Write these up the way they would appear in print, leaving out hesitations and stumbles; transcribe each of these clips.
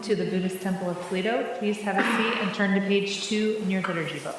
to the Buddhist temple of Toledo. Please have a seat and turn to page 2 in your liturgy book.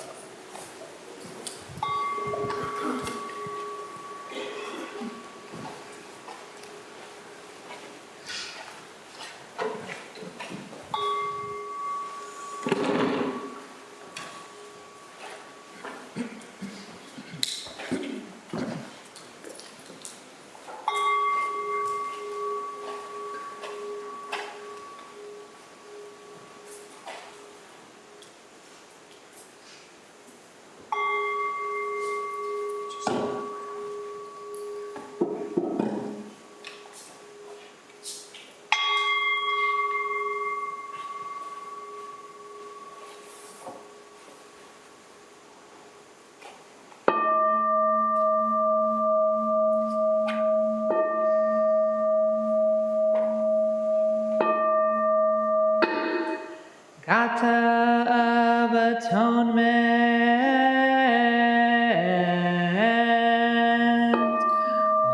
Gata of atonement,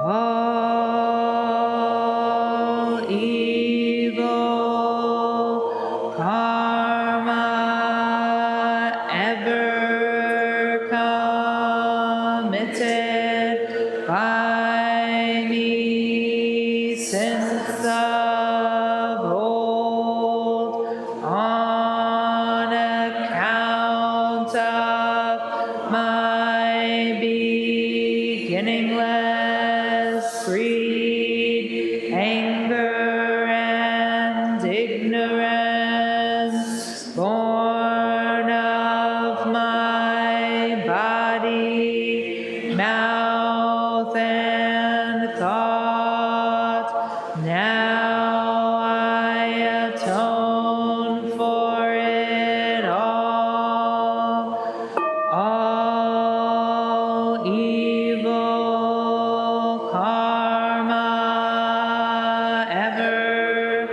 all evil karma ever committed by me since of old, on account of my beginningless greed, anger, and ignorance, born of my body, mouth, and thought, now I atone for it all evil karma ever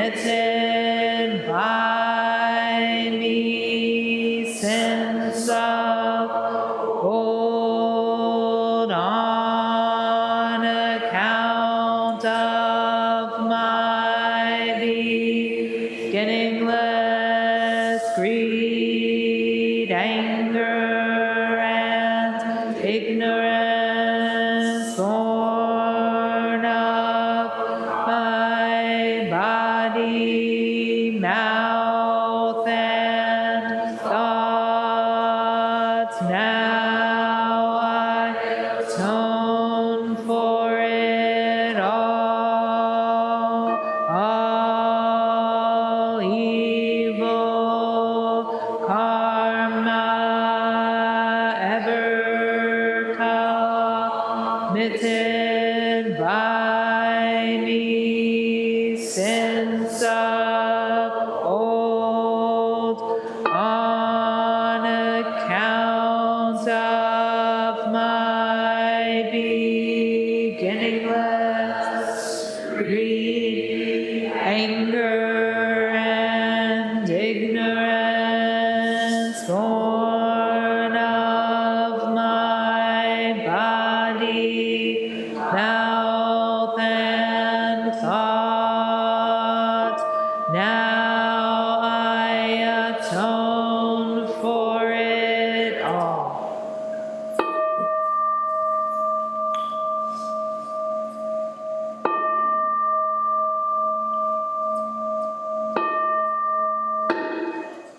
committed by me since of old, on account of my beginningless greed, anger, and ignorance, born of my body, mouth, and thoughts, now I atone for it all evil karma ever committed by me since of old, on account of my beginningless greed, anger, and ignorance, born of my body, mouth, and thought, now I atone for it all.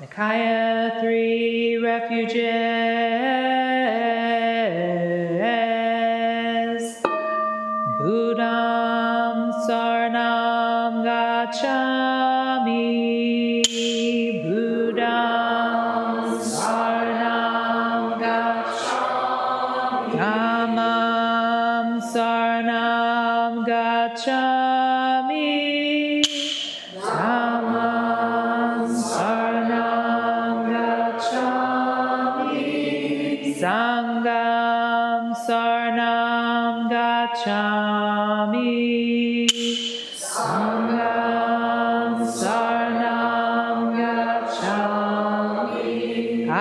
Nikaya 3 Refuges. Buddham Saranam Gacchami. Buddham Saranam Gacchami. Dhammam Saranam Gacchami. Dhammam Saranam Gacchami. Sangham Saranam Gacchami. Sangham Saranam Gacchami. I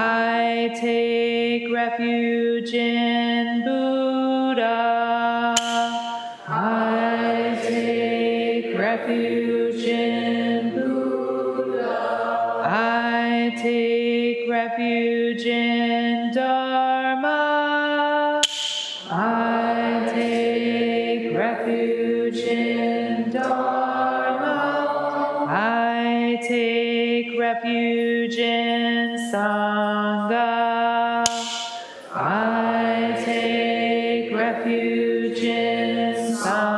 take refuge in Buddha. I take refuge refuge in Dharma. I take refuge in Dharma. I take refuge in Sangha. I take refuge in Sangha.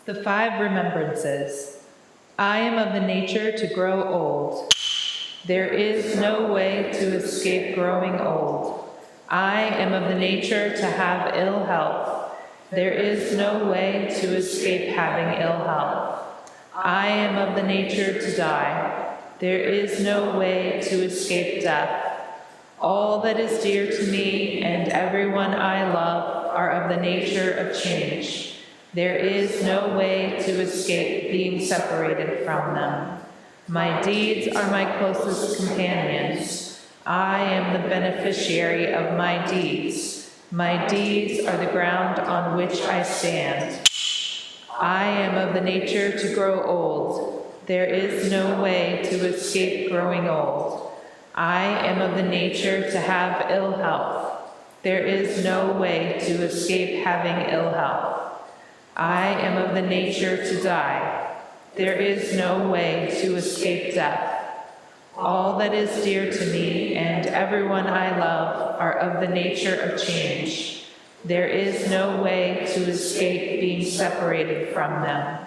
The 5 remembrances. I am of the nature to grow old. There is no way to escape growing old. I am of the nature to have ill health. There is no way to escape having ill health. I am of the nature to die. There is no way to escape death. All that is dear to me and everyone I love are of the nature of change. There is no way to escape being separated from them. My deeds are my closest companions. I am the beneficiary of my deeds. My deeds are the ground on which I stand. I am of the nature to grow old. There is no way to escape growing old. I am of the nature to have ill health. There is no way to escape having ill health. I am of the nature to die. There is no way to escape death. All that is dear to me and everyone I love are of the nature of change. There is no way to escape being separated from them.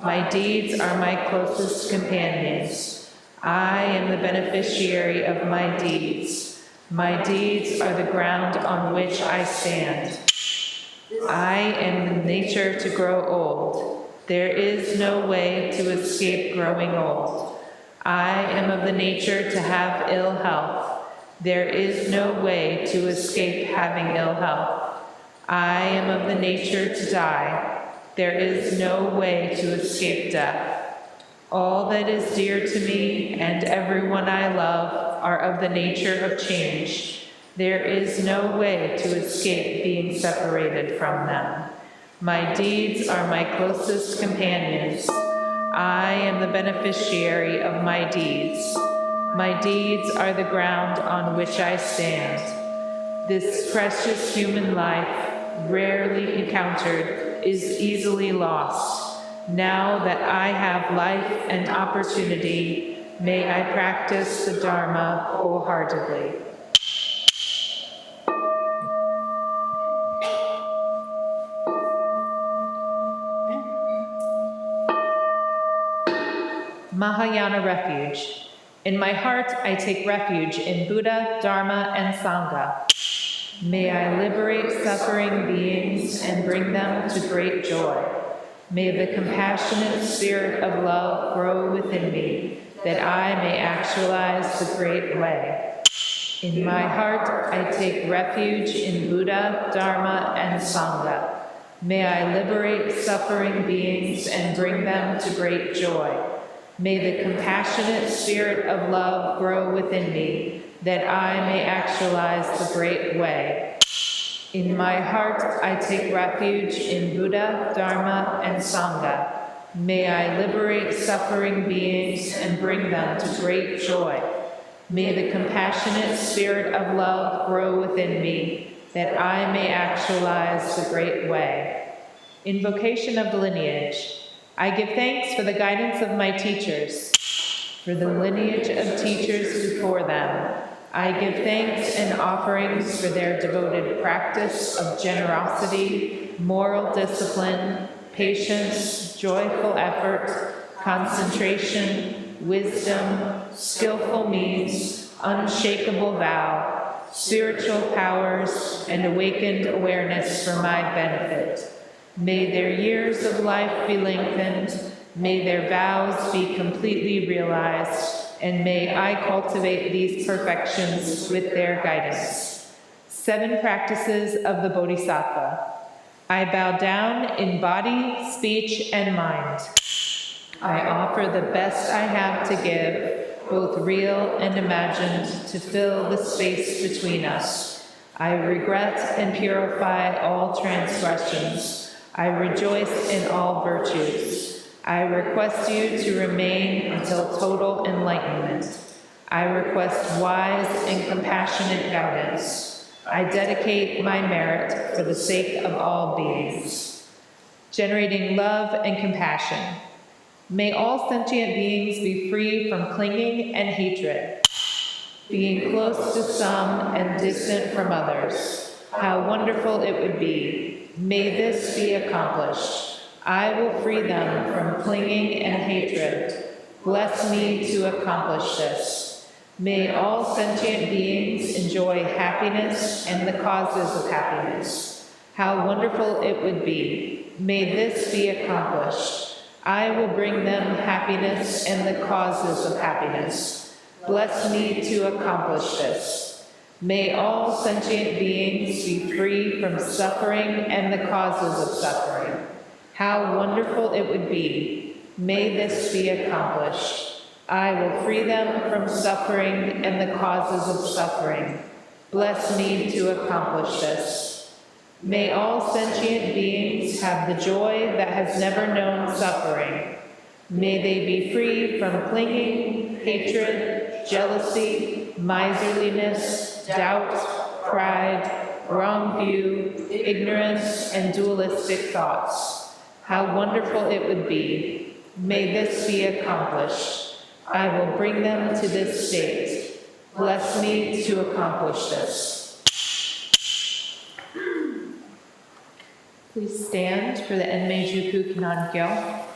My deeds are my closest companions. I am the beneficiary of my deeds. My deeds are the ground on which I stand. I am the nature to grow old. There is no way to escape growing old. I am of the nature to have ill health. There is no way to escape having ill health. I am of the nature to die. There is no way to escape death. All that is dear to me and everyone I love are of the nature of change. There is no way to escape being separated from them. My deeds are my closest companions. I am the beneficiary of my deeds. My deeds are the ground on which I stand. This precious human life, rarely encountered, is easily lost. Now that I have life and opportunity, may I practice the Dharma wholeheartedly. Mahayana Refuge. In my heart, I take refuge in Buddha, Dharma, and Sangha. May I liberate suffering beings and bring them to great joy. May the compassionate spirit of love grow within me, that I may actualize the great way. In my heart, I take refuge in Buddha, Dharma, and Sangha. May I liberate suffering beings and bring them to great joy. May the compassionate spirit of love grow within me, that I may actualize the great way. In my heart, I take refuge in Buddha, Dharma, and Sangha. May I liberate suffering beings and bring them to great joy. May the compassionate spirit of love grow within me, that I may actualize the great way. Invocation of the lineage. I give thanks for the guidance of my teachers, for the lineage of teachers before them. I give thanks and offerings for their devoted practice of generosity, moral discipline, patience, joyful effort, concentration, wisdom, skillful means, unshakable vow, spiritual powers, and awakened awareness for my benefit. May their years of life be lengthened, may their vows be completely realized, and may I cultivate these perfections with their guidance. 7 practices of the Bodhisattva. I bow down in body, speech, and mind. I offer the best I have to give. both real and imagined, to fill the space between us. I regret and purify all transgressions. I rejoice in all virtues. I request you to remain until total enlightenment. I request wise and compassionate guidance. I dedicate my merit for the sake of all beings. Generating love and compassion. May all sentient beings be free from clinging and hatred, being close to some and distant from others. How wonderful it would be. May this be accomplished. I will free them from clinging and hatred. Bless me to accomplish this. May all sentient beings enjoy happiness and the causes of happiness. How wonderful it would be. May this be accomplished. I will bring them happiness and the causes of happiness. Bless me to accomplish this. May all sentient beings be free from suffering and the causes of suffering. How wonderful it would be. May this be accomplished. I will free them from suffering and the causes of suffering. Bless me to accomplish this. May all sentient beings have the joy that has never known suffering. May they be free from clinging, hatred, jealousy, miserliness, doubt, pride, wrong view, ignorance, and dualistic thoughts. How wonderful it would be. May this be accomplished. I will bring them to this state. Bless me to accomplish this. Please stand for the Enmei-juku Kannan-gyo.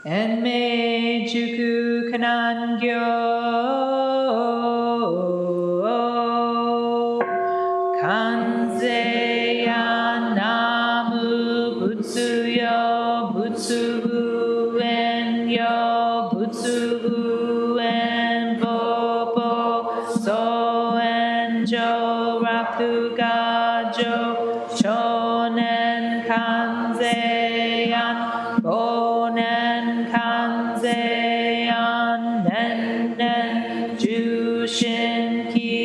Enmei-juku Kannan-gyo. Kanzeya namu butsuyo butsu en-yo butsu en-bobo so en-jo raku-ga-jo shonen kanzeyan bonen kanzeyan nen-nen jushin-ki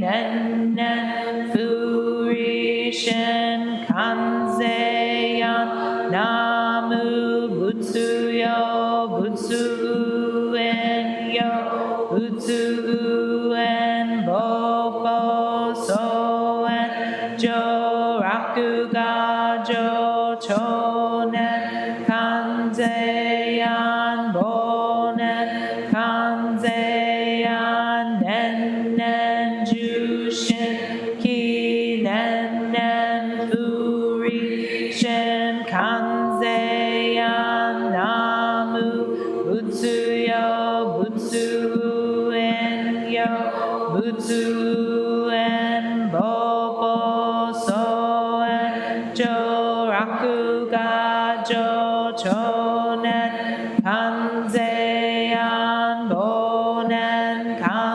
nen-nen furishin kanzeyan namu butsuyo butsu en-yo butsu en-bobo so en-jo raku-ga-jo chonen kanzeyan bonen kanzeyan nen-nen jushin ki nen-nen furishin kanzeyan namu butsuyo butsu en-yo butsu en-bobo so en-jo raku-ga-jo chonen kanzeyan bonen kanzeyan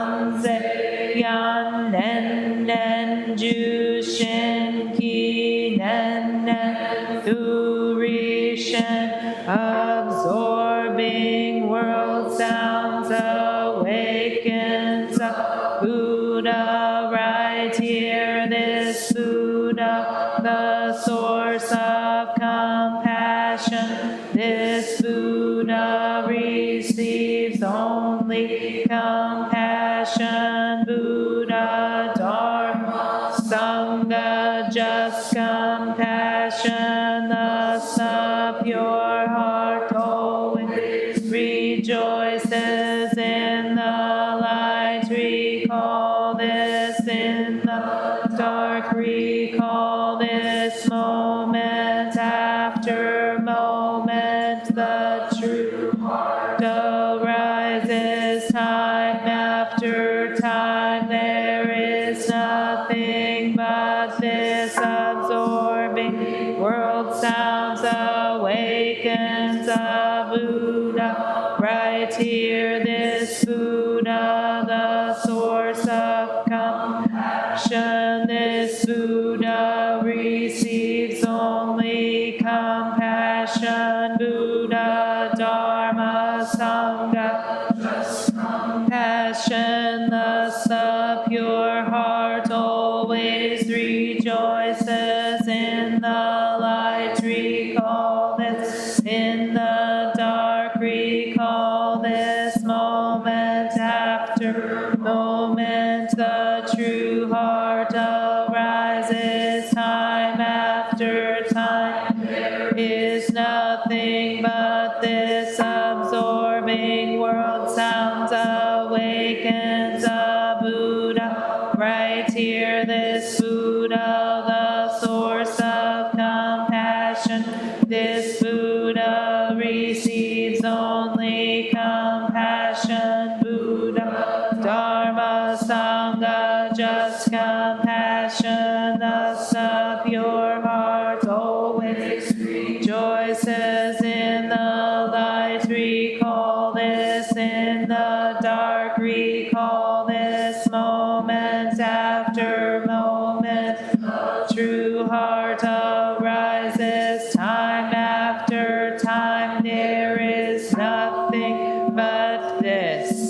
nen ju shin ki nen nen tu ri shen, absorbing world sounds awakens a Buddha right here, this Buddha, the source of compassion. This Buddha receives only compassion. Buddha, Dharma, Sangha, just compassion. Thus the pure heart always rejoices in the light. Recall this in the dark. Recall this moment after moment. The true heart arises time after time. There is nothing but this absorbing world sounds awakens a Buddha right here. This Buddha, the source of compassion. This Buddha receives only compassion. Buddha, Dharma, Sangha, just compassion. Thus the pure heart always rejoices in the light. Recall this in the dark. Recall this moment after moment. The true heart arises time after time. There is nothing but this absorbing world sounds awakens a Buddha right here. This Buddha, the source of compassion. This Buddha receives only compassion. Buddha, Dharma, Sangha, just compassion. Thus the pure heart always rejoices in the light. Recall this in the dark. Recall this moment after moment. The true heart arises time after time. There is nothing but this.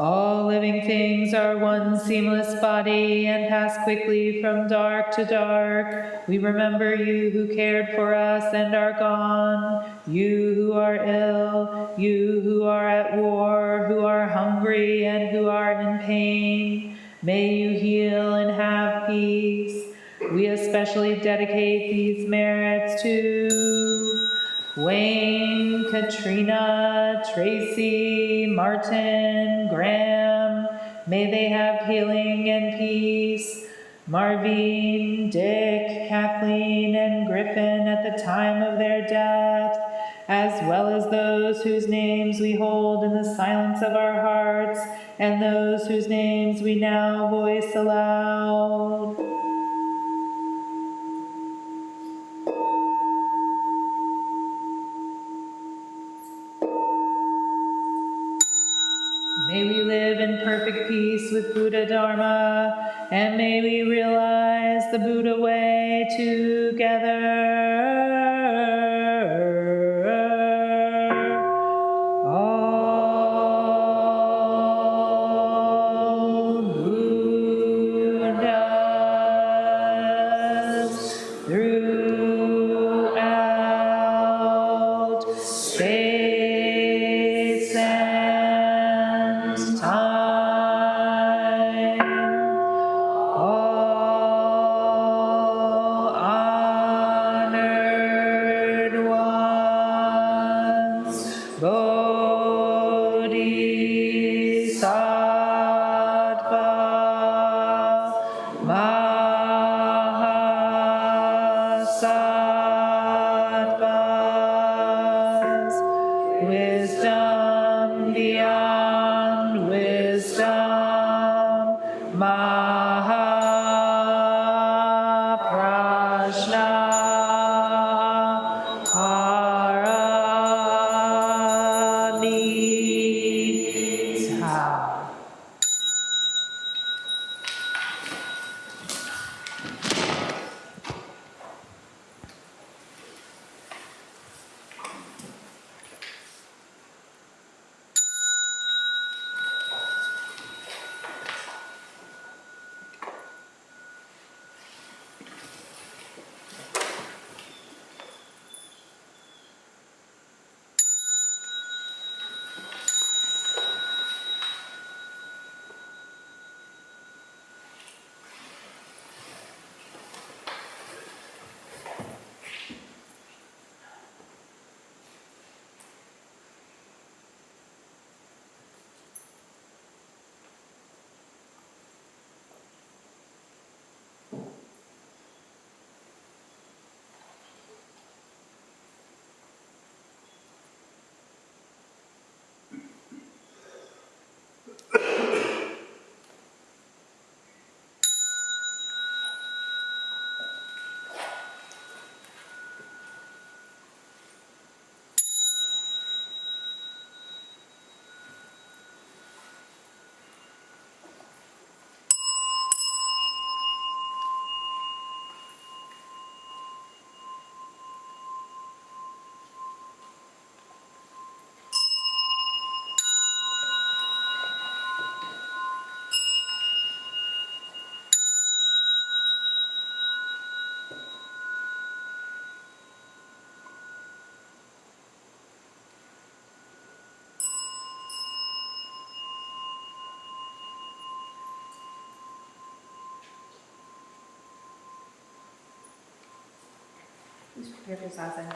All living things are one seamless body and pass quickly from dark to dark. We remember you who cared for us and are gone, you who are ill, you who are at war, who are hungry and who are in pain. May you heal and have peace. We especially dedicate these merits to Wayne, Katrina, Tracy, Martin, Graham. May they have healing and peace. Marvin, Dick, Kathleen, and Griffin at the time of their death, as well as those whose names we hold in the silence of our hearts, and those whose names we now voice aloud. May we live in perfect peace with Buddha Dharma, and may we realize the Buddha way together. All Buddhas throughout space and time, all honored ones, Bodhisattva, Mahasattvas, wisdom beyond wisdom, Mahaprajna, Paramita. Please prepare for zazen.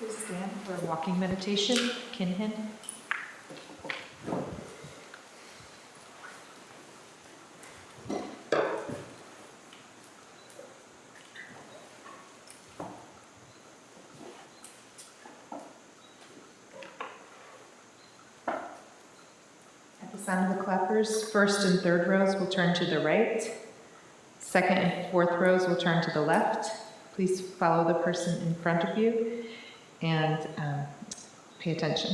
Please stand for walking meditation, Kinhin. At the sound of the clappers, first and third rows will turn to the right. Second and fourth rows will turn to the left. Please follow the person in front of you and pay attention.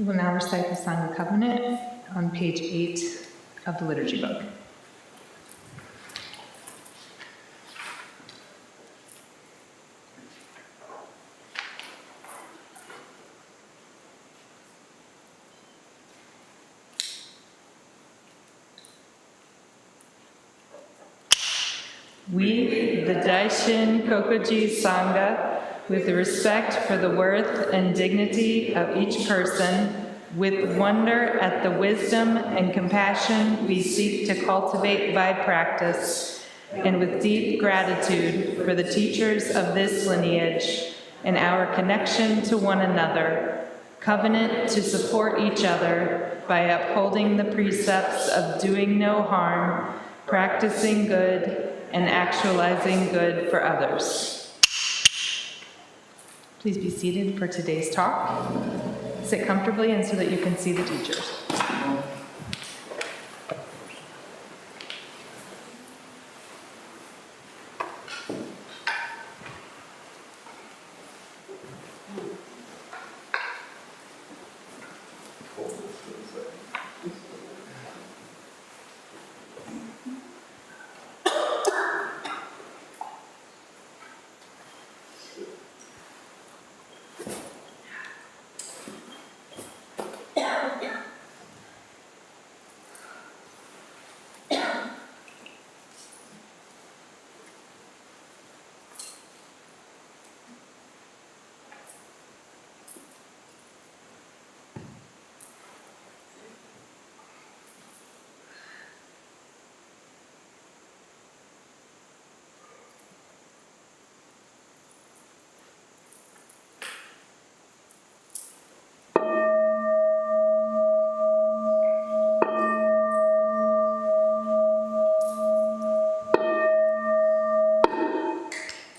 We will now recite the Sangha Covenant on page 8 of the liturgy book. We, the Daishin Kokoji Sangha, with respect for the worth and dignity of each person, with wonder at the wisdom and compassion we seek to cultivate by practice, and with deep gratitude for the teachers of this lineage and our connection to one another, covenant to support each other by upholding the precepts of doing no harm, practicing good, and actualizing good for others. Please be seated for today's talk. Sit comfortably and so that you can see the teachers.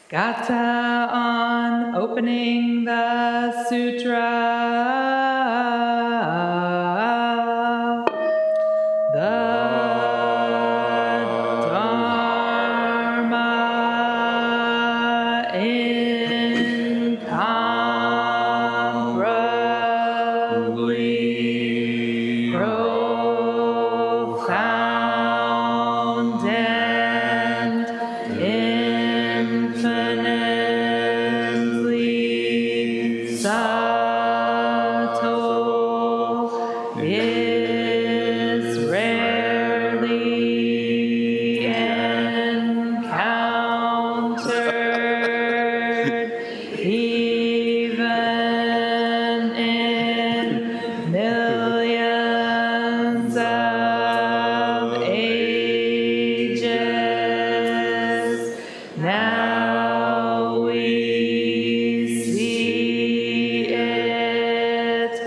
Gata on opening the sutra. The Dharma incomparably profound and infinitely subtle is rarely encountered, even in millions of ages. Now we see it,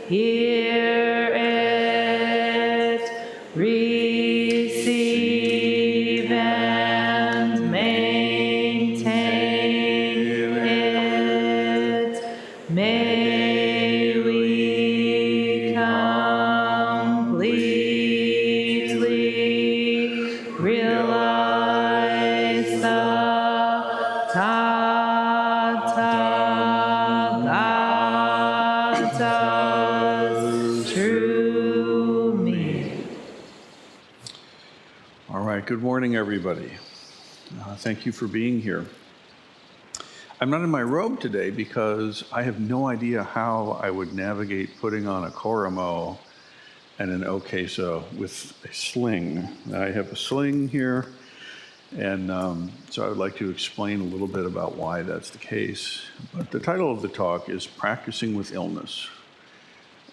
hear it, receive and maintain it. May we completely realize the Tathagata's true meaning. All right, good morning, everybody. Thank you for being here. I'm not in my robe today because I have no idea how I would navigate putting on a koromo and an okesa with a sling. I have a sling here, and so I would like to explain a little bit about why that's the case. But the title of the talk is Practicing with Illness,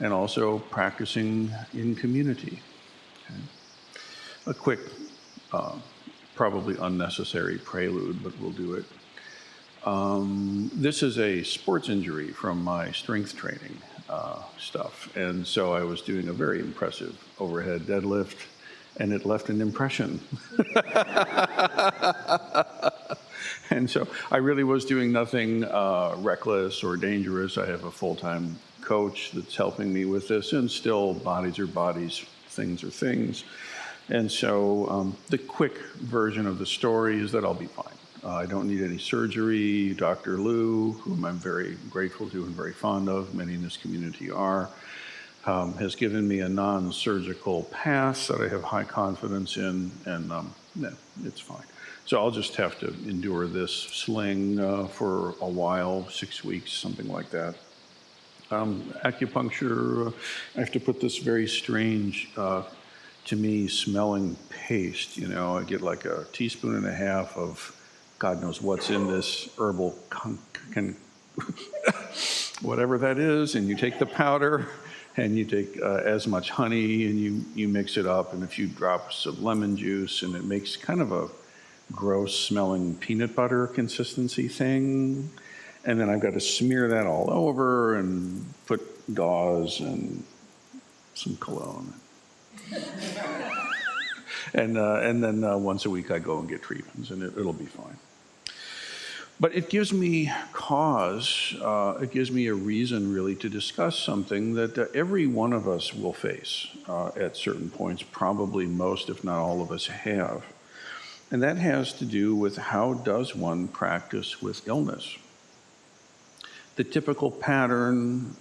and also Practicing in Community. Okay. A quick, probably unnecessary prelude, but we'll do it. This is a sports injury from my strength training stuff, and so I was doing a very impressive overhead deadlift, and it left an impression. And so I really was doing nothing reckless or dangerous. I have a full-time coach that's helping me with this, and still bodies are bodies, things are things. And so the quick version of the story is that I'll be fine. I don't need any surgery. Dr. Lou, whom I'm very grateful to and very fond of, many in this community are, has given me a non-surgical path that I have high confidence in, and yeah, it's fine. So I'll just have to endure this sling for a while, 6 weeks, something like that. Acupuncture, I have to put this very strange, to me, smelling paste. You know, I get like a teaspoon and a half of God knows what's in this herbal whatever that is, and you take the powder and you take as much honey and you mix it up and a few drops of lemon juice, and it makes kind of a gross smelling peanut butter consistency thing. And then I've got to smear that all over and put gauze and some cologne. And then once a week I go and get treatments, and it'll be fine. But it gives me cause, it gives me a reason really to discuss something that every one of us will face at certain points, probably most, if not all of us have. And that has to do with how does one practice with illness? The typical pattern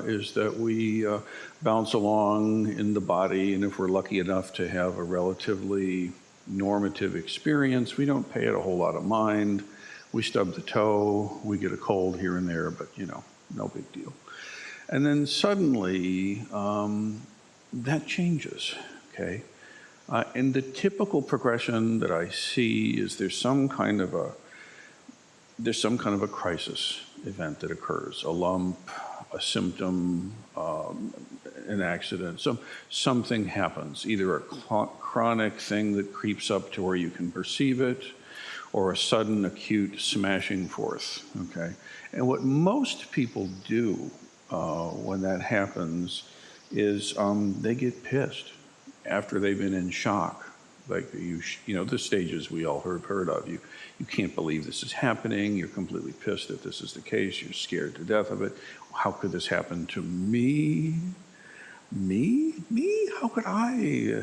is that we bounce along in the body, and if we're lucky enough to have a relatively normative experience, we don't pay it a whole lot of mind. We stub the toe, we get a cold here and there, but you know, no big deal. And then suddenly, that changes, okay? And the typical progression that I see is there's some kind of a crisis event that occurs, a lump, a symptom, an accident, something happens, either a chronic thing that creeps up to where you can perceive it, or a sudden acute smashing forth, okay? And what most people do when that happens is they get pissed after they've been in shock. Like you know, the stages we all heard of. You can't believe this is happening. You're completely pissed that this is the case. You're scared to death of it. How could this happen to me? Me? How could I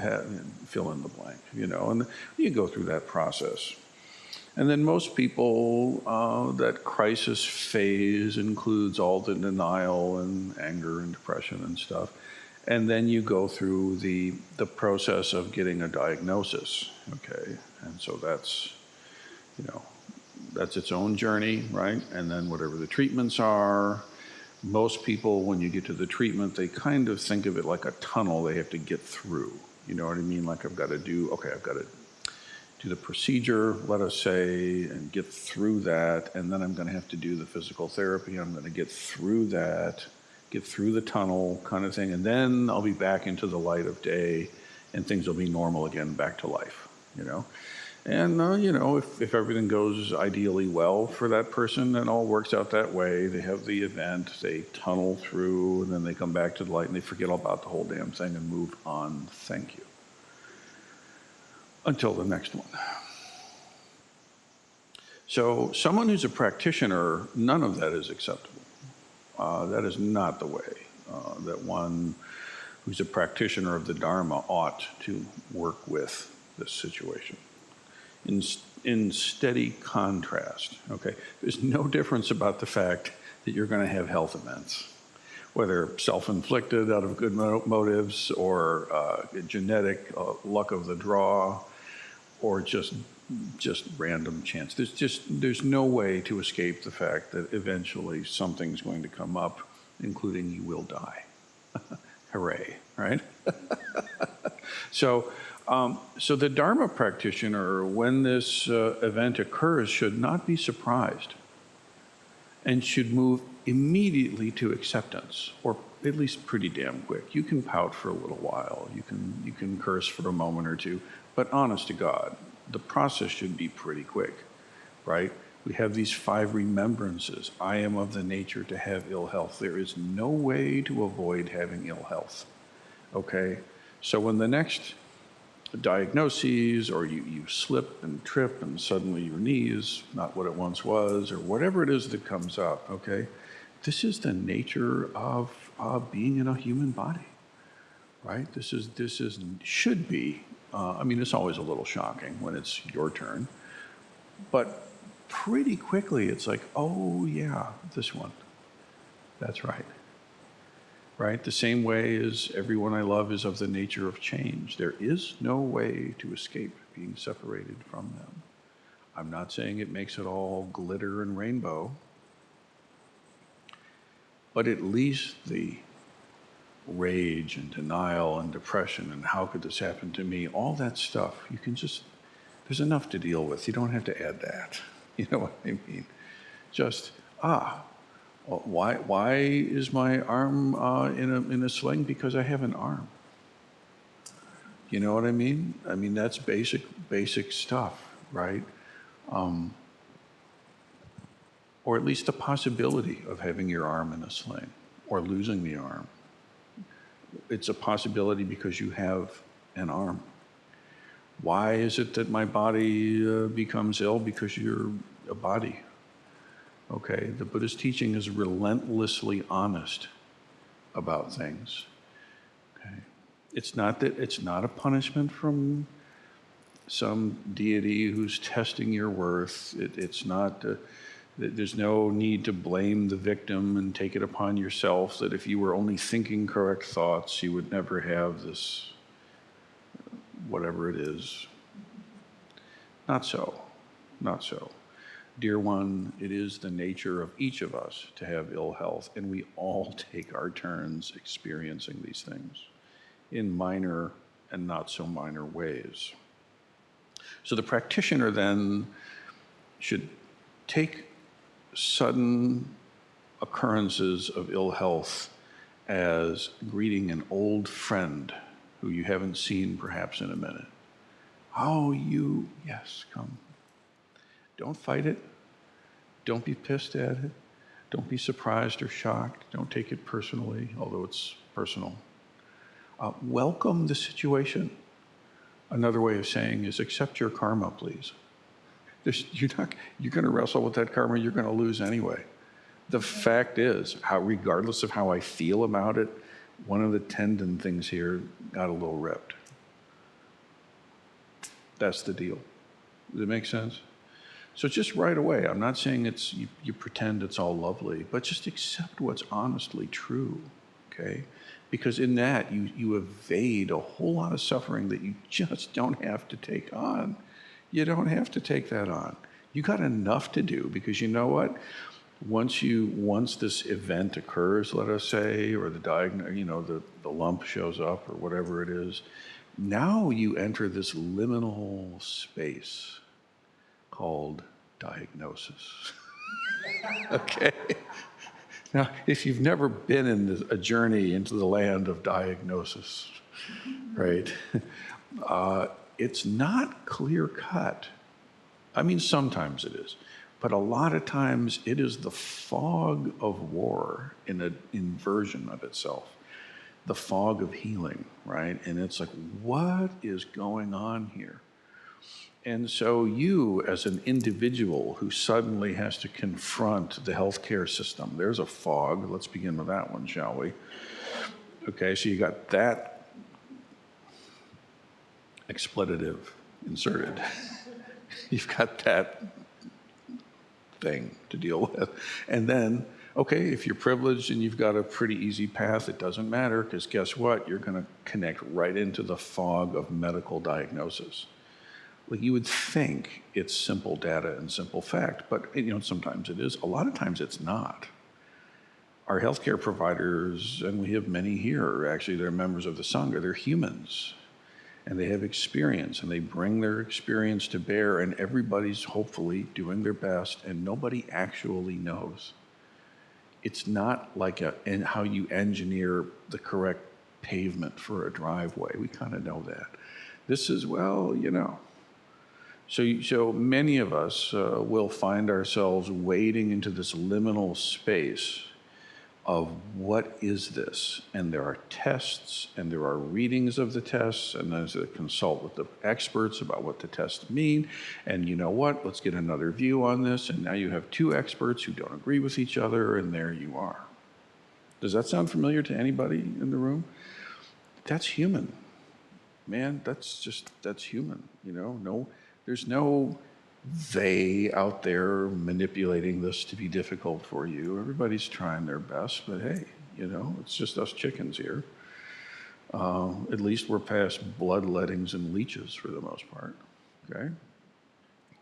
fill in the blank? You know, and you go through that process. And then most people, that crisis phase includes all the denial and anger and depression and stuff. And then you go through the process of getting a diagnosis, okay? And so that's, you know, that's its own journey, right? And then whatever the treatments are, most people, when you get to the treatment, they kind of think of it like a tunnel they have to get through. You know what I mean? Like I've got to do the procedure, let us say, and get through that, and then I'm going to have to do the physical therapy. I'm going to get through that, get through the tunnel kind of thing, and then I'll be back into the light of day, and things will be normal again, back to life, you know? And, you know, if everything goes ideally well for that person, it all works out that way. They have the event, they tunnel through, and then they come back to the light, and they forget all about the whole damn thing and move on. Thank you. Until the next one. So someone who's a practitioner, none of that is acceptable. That is not the way that one who's a practitioner of the Dharma ought to work with this situation. In steady contrast, okay? There's no difference about the fact that you're going to have health events, whether self-inflicted out of good motives or genetic luck of the draw, or just random chance. There's no way to escape the fact that eventually something's going to come up, including you will die. Hooray, right? So the Dharma practitioner, when this event occurs, should not be surprised and should move immediately to acceptance, or at least pretty damn quick. You can pout for a little while, you can curse for a moment or two, but honest to God, the process should be pretty quick, right? We have these 5 remembrances. I am of the nature to have ill health. There is no way to avoid having ill health, okay? So when the next diagnoses, or you slip and trip and suddenly your knee is not what it once was, or whatever it is that comes up, okay? This is the nature of being in a human body, right? This should be, I mean, it's always a little shocking when it's your turn, but pretty quickly it's like, oh yeah, this one, that's right. right? The same way as everyone I love is of the nature of change. There is no way to escape being separated from them. I'm not saying it makes it all glitter and rainbow, but at least the rage and denial and depression and how could this happen to me, all that stuff, you can just, there's enough to deal with. You don't have to add that. You know what I mean? Just, well, why is my arm in a sling? Because I have an arm. You know what I mean? I mean, that's basic stuff, right? Or at least the possibility of having your arm in a sling or losing the arm. It's a possibility because you have an arm. Why is it that my body becomes ill? Because you're a body. Okay, the Buddhist teaching is relentlessly honest about things. Okay, it's not a punishment from some deity who's testing your worth. It's not. There's no need to blame the victim and take it upon yourself that if you were only thinking correct thoughts, you would never have this, whatever it is. Not so. Not so. Dear one, it is the nature of each of us to have ill health, and we all take our turns experiencing these things in minor and not so minor ways. So the practitioner then should take sudden occurrences of ill health as greeting an old friend who you haven't seen perhaps in a minute. Yes, come. Don't fight it. Don't be pissed at it. Don't be surprised or shocked. Don't take it personally, although it's personal. Welcome the situation. Another way of saying is accept your karma, please. You're going to wrestle with that karma, you're going to lose anyway. The fact is, regardless of how I feel about it, one of the tendon things here got a little ripped. That's the deal. Does it make sense? So just right away, I'm not saying you pretend it's all lovely, but just accept what's honestly true, okay? Because in that, you evade a whole lot of suffering that you just don't have to take on. You don't have to take that on. You got enough to do because you know what? Once this event occurs, let us say, or the lump shows up or whatever it is, now you enter this liminal space called diagnosis. Okay? Now, if you've never been in a journey into the land of diagnosis, right? It's not clear cut. I mean, sometimes it is, but a lot of times it is the fog of war in an inversion of itself, the fog of healing, right? And it's like, what is going on here? And so you, as an individual who suddenly has to confront the healthcare system, there's a fog. Let's begin with that one, shall we? Okay, so you got that expletive inserted. You've got that thing to deal with. And then, okay, if you're privileged and you've got a pretty easy path, it doesn't matter, because guess what? You're going to connect right into the fog of medical diagnosis. Like, you would think it's simple data and simple fact, but sometimes it is. A lot of times it's not. Our healthcare providers, and we have many here, actually, they're members of the Sangha, they're humans. And they have experience, and they bring their experience to bear, and everybody's hopefully doing their best, and nobody actually knows. It's not like how you engineer the correct pavement for a driveway. We kind of know that. This is, So many of us will find ourselves wading into this liminal space of what is this? And there are tests, and there are readings of the tests, and there's a consult with the experts about what the tests mean, and you know what? Let's get another view on this, and now you have two experts who don't agree with each other, and there you are. Does that sound familiar to anybody in the room? That's human. Man, that's human, No, there's no they out there manipulating this to be difficult for you. Everybody's trying their best, but hey, It's just us chickens here. At least we're past bloodlettings and leeches for the most part, okay?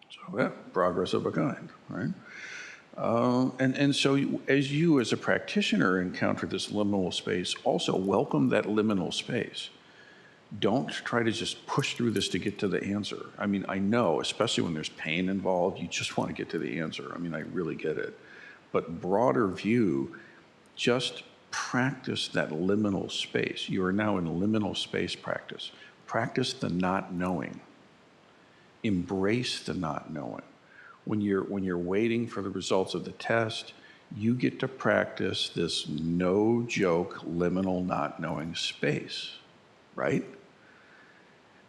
So, yeah, progress of a kind, right? And so as a practitioner encounter this liminal space, also welcome that liminal space. Don't try to just push through this to get to the answer. I mean, I know, especially when there's pain involved, you just want to get to the answer. I mean, I really get it. But broader view, just practice that liminal space. You are now in liminal space practice. Practice the not knowing. Embrace the not knowing. When you're waiting for the results of the test, you get to practice this no joke liminal not knowing space, right?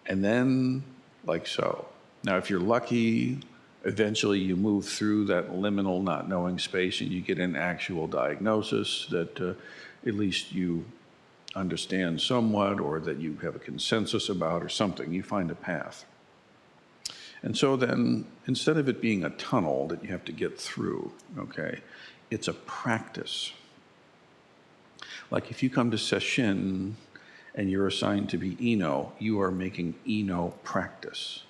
And then, like so. Now, if you're lucky, eventually you move through that liminal not knowing space and you get an actual diagnosis that at least you understand somewhat, or that you have a consensus about, or something. You find a path. And so then, instead of it being a tunnel that you have to get through, okay, it's a practice. Like if you come to Sesshin and you're assigned to be Ino, you are making Ino practice.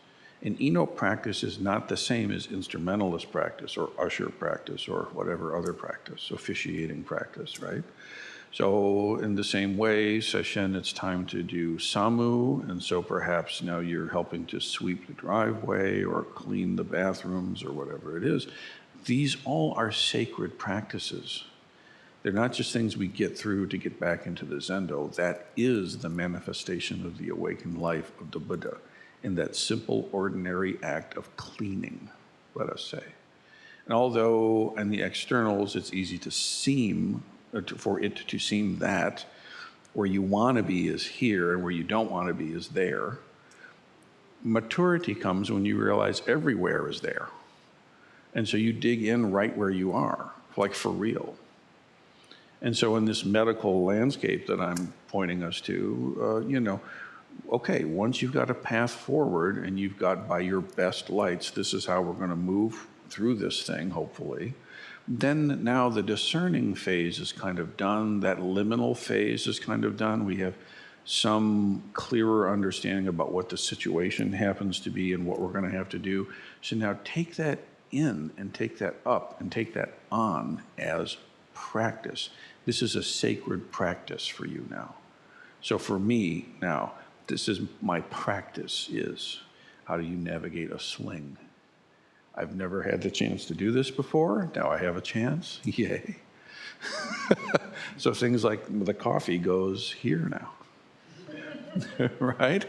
And Ino practice is not the same as instrumentalist practice or usher practice or whatever other practice, officiating practice, right? So in the same way, Sesshin, it's time to do Samu, and so perhaps now you're helping to sweep the driveway or clean the bathrooms or whatever it is. These all are sacred practices. They're not just things we get through to get back into the Zendo. That is the manifestation of the awakened life of the Buddha in that simple, ordinary act of cleaning, let us say. And although in the externals it's easy to seem, for it to seem that where you want to be is here and where you don't want to be is there, maturity comes when you realize everywhere is there. And so you dig in right where you are, like for real. And so in this medical landscape that I'm pointing us to, okay, once you've got a path forward and you've got by your best lights, this is how we're going to move through this thing, hopefully, then now the discerning phase is kind of done. That liminal phase is kind of done. We have some clearer understanding about what the situation happens to be and what we're going to have to do. So now take that in and take that up and take that on as practice. This is a sacred practice for you now. So for me now, this is my practice is how do you navigate a sling? I've never had the chance to do this before. Now I have a chance. Yay. So things like the coffee goes here now. Right?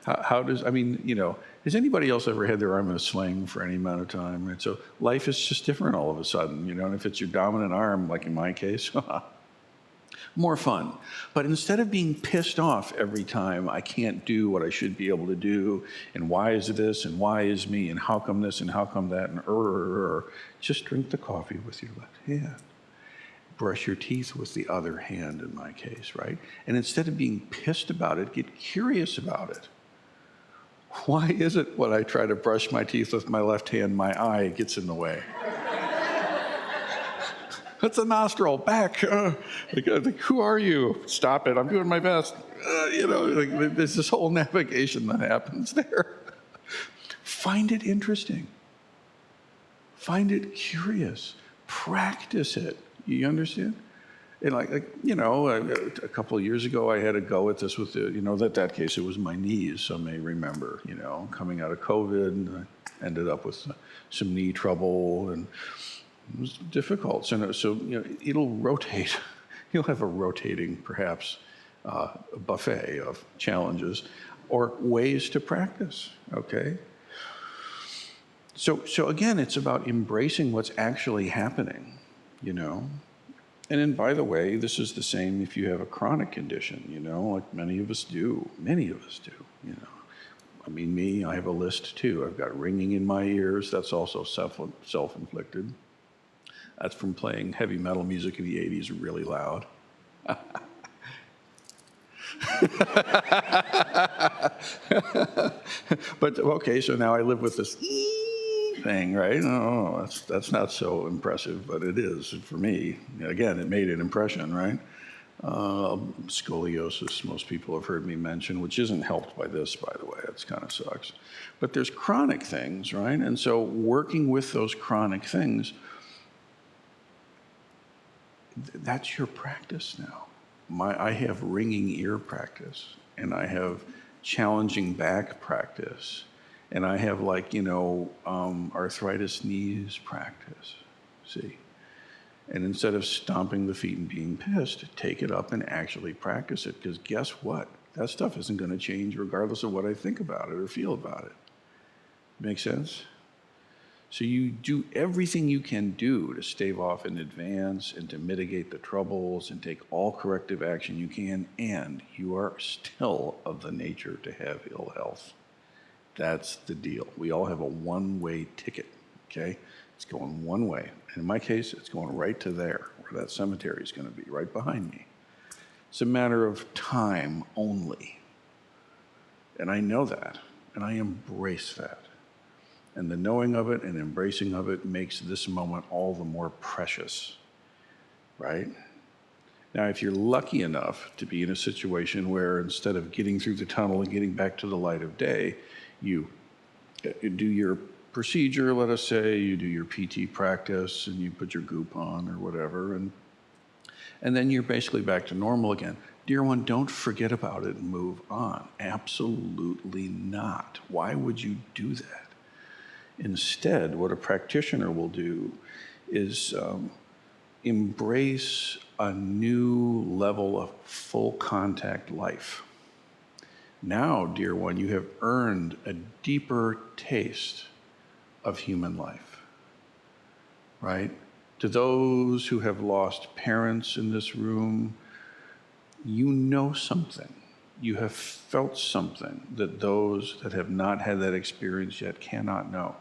How does, has anybody else ever had their arm in a sling for any amount of time? And so life is just different all of a sudden, and if it's your dominant arm, like in my case, more fun. But instead of being pissed off every time I can't do what I should be able to do, and why is this, and why is me, and how come this, and how come that, and just drink the coffee with your left hand. Brush your teeth with the other hand in my case, right? And instead of being pissed about it, get curious about it. Why is it when I try to brush my teeth with my left hand, my eye gets in the way? That's a nostril, back. Who are you? Stop it, I'm doing my best. There's this whole navigation that happens there. Find it interesting. Find it curious. Practice it. You understand? And a couple of years ago, I had a go at this with that case, it was my knees, some may remember, coming out of COVID, I ended up with some knee trouble, and it was difficult. So it'll rotate. You'll have a rotating, perhaps, buffet of challenges or ways to practice, okay? So again, it's about embracing what's actually happening, And then, by the way, this is the same if you have a chronic condition, like many of us do. Me, I have a list too. I've got ringing in my ears. That's also self-inflicted. That's from playing heavy metal music in the 80s really loud. But, okay, so now I live with this thing, right? Oh, that's not so impressive, but it is for me. Again, it made an impression, right? Scoliosis, most people have heard me mention, which isn't helped by this, by the way. It kind of sucks. But there's chronic things, right? And so working with those chronic things, that's your practice now. I have ringing ear practice, and I have challenging back practice, and I have arthritis knees practice, see? And instead of stomping the feet and being pissed, take it up and actually practice it, because guess what? That stuff isn't going to change regardless of what I think about it or feel about it. Make sense? So you do everything you can do to stave off in advance and to mitigate the troubles and take all corrective action you can, and you are still of the nature to have ill health. That's the deal. We all have a one-way ticket, okay? It's going one way. And in my case, it's going right to there, where that cemetery is going to be, right behind me. It's a matter of time only. And I know that, and I embrace that. And the knowing of it and embracing of it makes this moment all the more precious, right? Now, if you're lucky enough to be in a situation where instead of getting through the tunnel and getting back to the light of day, you do your procedure, let us say, you do your PT practice, and you put your goop on or whatever, and then you're basically back to normal again. Dear one, don't forget about it and move on. Absolutely not. Why would you do that? Instead, what a practitioner will do is embrace a new level of full contact life. Now, dear one, you have earned a deeper taste of human life, right? To those who have lost parents in this room, you know something. You have felt something that those that have not had that experience yet cannot know.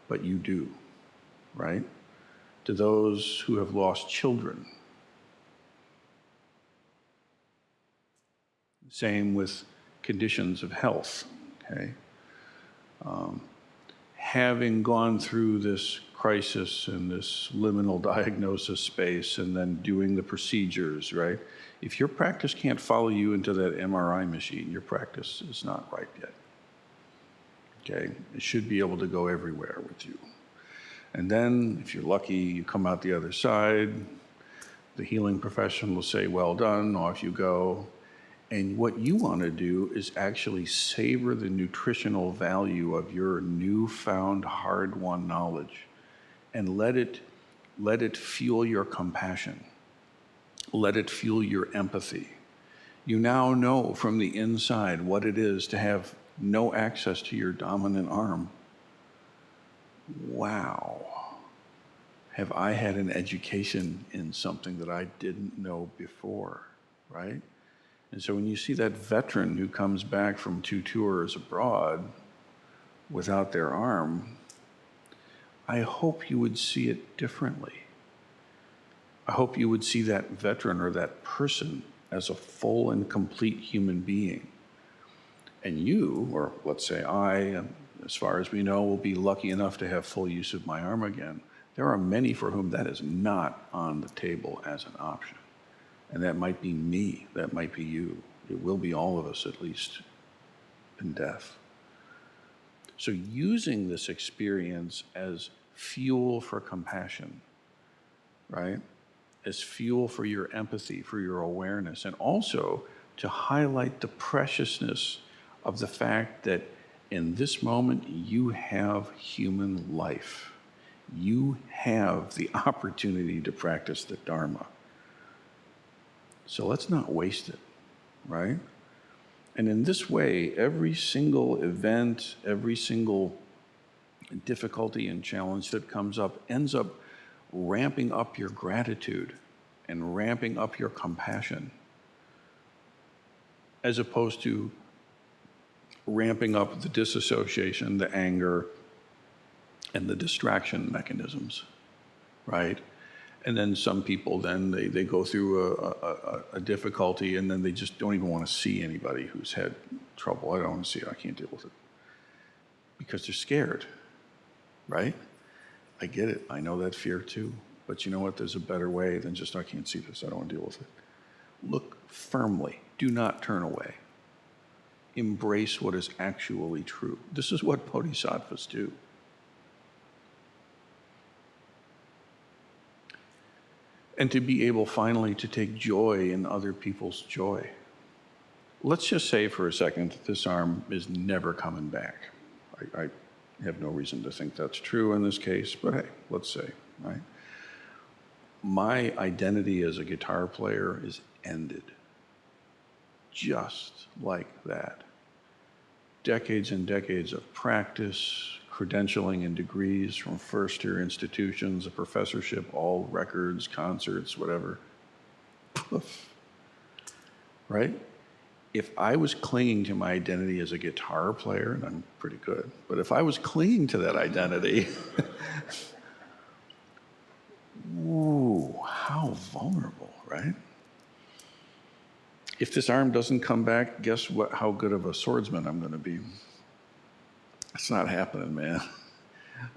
But you do, right? To those who have lost children. Same with conditions of health, okay? Having gone through this crisis and this liminal diagnosis space and then doing the procedures, right? If your practice can't follow you into that MRI machine, your practice is not right yet. Okay, it should be able to go everywhere with you. And then, if you're lucky, you come out the other side, the healing professional will say, well done, off you go. And what you want to do is actually savor the nutritional value of your newfound hard-won knowledge and let it fuel your compassion. Let it fuel your empathy. You now know from the inside what it is to have no access to your dominant arm. Wow. Have I had an education in something that I didn't know before, right? And so when you see that veteran who comes back from 2 tours abroad without their arm, I hope you would see it differently. I hope you would see that veteran or that person as a full and complete human being. And you, or let's say I, as far as we know, will be lucky enough to have full use of my arm again. There are many for whom that is not on the table as an option. And that might be me, that might be you. It will be all of us, at least, in death. So using this experience as fuel for compassion, right? As fuel for your empathy, for your awareness, and also to highlight the preciousness of the fact that in this moment you have human life. You have the opportunity to practice the Dharma. So let's not waste it, right? And in this way, every single event, every single difficulty and challenge that comes up ends up ramping up your gratitude and ramping up your compassion, as opposed to ramping up the disassociation, the anger, and the distraction mechanisms, right? And then some people, then they go through a difficulty and then they just don't even want to see anybody who's had trouble. I don't want to see it, I can't deal with it. Because they're scared. right? I get it. I know that fear too. But you know what? There's a better way than just, I can't see this. I don't want to deal with it. Look firmly. Do not turn away. Embrace what is actually true. This is what bodhisattvas do. And to be able finally to take joy in other people's joy. Let's just say for a second that this arm is never coming back. I have no reason to think that's true in this case, but hey, let's say, right? My identity as a guitar player is ended. Just like that. Decades and decades of practice, credentialing and degrees from first-year institutions, a professorship, all records, concerts, whatever. Poof. Right? If I was clinging to my identity as a guitar player, and I'm pretty good, but if I was clinging to that identity, ooh, how vulnerable, right? If this arm doesn't come back, guess what? How good of a swordsman I'm going to be. It's not happening, man.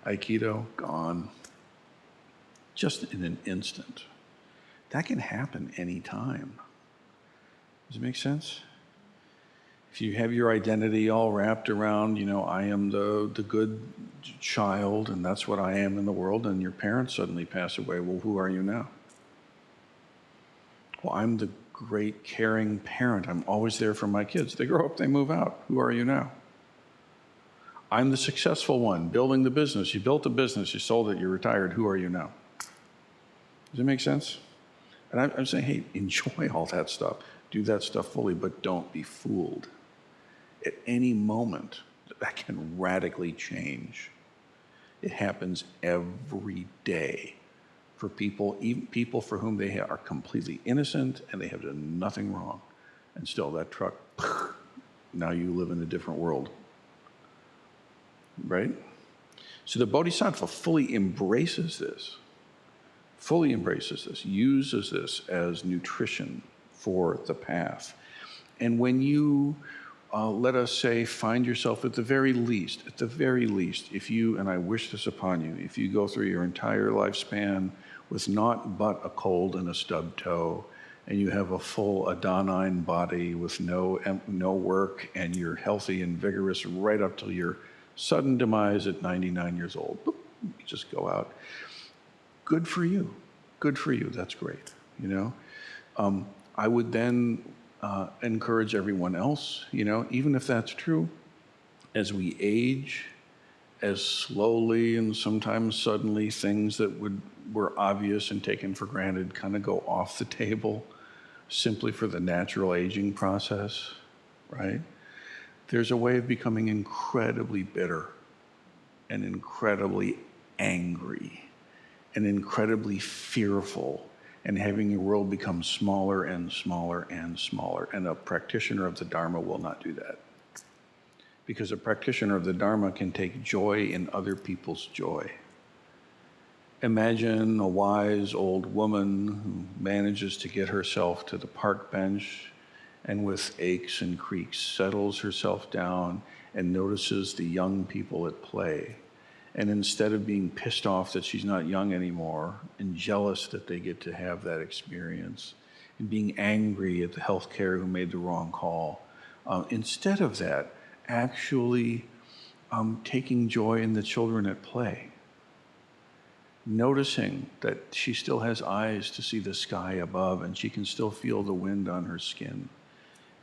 Aikido, gone. Just in an instant. That can happen anytime. Does it make sense? If you have your identity all wrapped around, I am the good child, and that's what I am in the world, and your parents suddenly pass away, well, who are you now? Well, I'm the great caring parent. I'm always there for my kids. They grow up, they move out. Who are you now? I'm the successful one, building the business. You built a business, you sold it, you're retired. Who are you now? Does it make sense? And I'm saying, hey, enjoy all that stuff. Do that stuff fully, but don't be fooled. At any moment, that can radically change. It happens every day for people, even people for whom they are completely innocent and they have done nothing wrong. And still that truck, now you live in a different world. Right? So the Bodhisattva fully embraces this, uses this as nutrition for the path. And when you, let us say, find yourself at the very least, if you, and I wish this upon you, if you go through your entire lifespan with naught but a cold and a stubbed toe, and you have a full Adonine body with no work, and you're healthy and vigorous right up till your sudden demise at 99 years old, boop, you just go out. Good for you. Good for you. That's great. I would then encourage everyone else, even if that's true, as we age, as slowly and sometimes suddenly things that were obvious and taken for granted kind of go off the table simply for the natural aging process, right? There's a way of becoming incredibly bitter and incredibly angry and incredibly fearful and having your world become smaller and smaller and smaller. And a practitioner of the Dharma will not do that. Because a practitioner of the Dharma can take joy in other people's joy. Imagine a wise old woman who manages to get herself to the park bench and with aches and creaks settles herself down and notices the young people at play. And instead of being pissed off that she's not young anymore and jealous that they get to have that experience and being angry at the healthcare who made the wrong call, instead of that, actually taking joy in the children at play. Noticing that she still has eyes to see the sky above and she can still feel the wind on her skin.